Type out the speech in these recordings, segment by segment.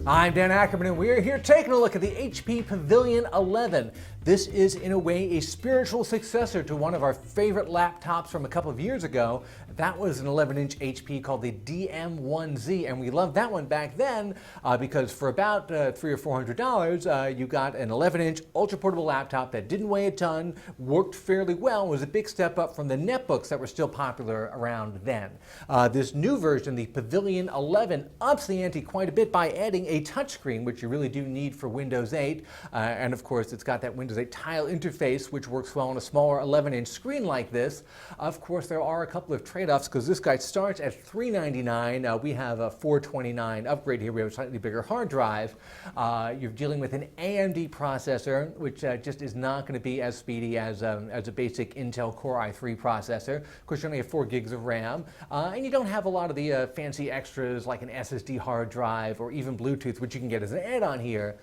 I'm Dan Ackerman, and we're here taking a look at the HP Pavilion 11. This is, in a way, a spiritual successor to one of our favorite laptops from a couple of years ago. That was an 11-inch HP called the DM1Z, and we loved that one back then because for about $300 or $400, you got an 11-inch ultra-portable laptop that didn't weigh a ton, worked fairly well, was a big step up from the netbooks that were still popular around then. This new version, the Pavilion 11, ups the ante quite a bit by adding a touchscreen, which you really do need for Windows 8, and of course it's got that Windows 8 tile interface, which works well on a smaller 11-inch screen like this. Of course, there are a couple of trade-offs because this guy starts at $399. We have a $429 upgrade here. We have a slightly bigger hard drive. You're dealing with an AMD processor, which just is not going to be as speedy as a basic Intel Core i3 processor. Of course, you only have 4 gigs of RAM, and you don't have a lot of the fancy extras like an SSD hard drive or even Bluetooth, which you can get as an add-on here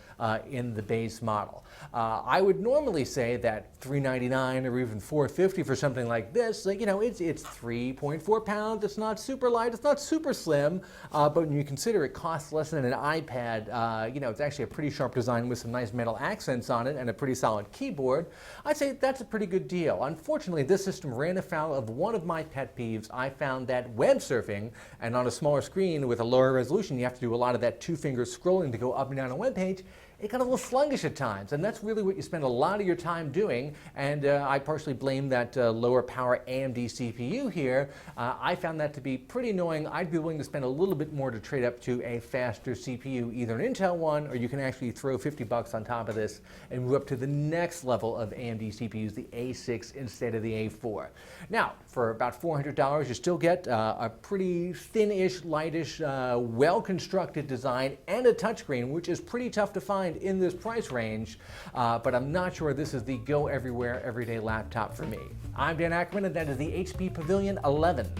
in the base model. I would normally say that $399 or even $450 for something like this, you know, it's 3.4 pounds. It's not super light. It's not super slim. But when you consider it costs less than an iPad, you know, it's actually a pretty sharp design with some nice metal accents on it and a pretty solid keyboard. I'd say that's a pretty good deal. Unfortunately, this system ran afoul of one of my pet peeves. I found that web surfing, and on a smaller screen with a lower resolution, you have to do a lot of that two-finger scrolling to go up and down a web page. It got a little sluggish at times, and that's really what you spend a lot of your time doing, and I partially blame that lower power AMD CPU here. I found that to be pretty annoying. I'd be willing to spend a little bit more to trade up to a faster CPU, either an Intel one, or you can actually throw $50 on top of this and move up to the next level of AMD CPUs, the A6 instead of the A4. Now, for about $400, you still get a pretty thin-ish, lightish, well-constructed design and a touchscreen, which is pretty tough to find in this price range, but I'm not sure this is the go everywhere, everyday laptop for me. I'm Dan Ackerman, and that is the HP Pavilion 11.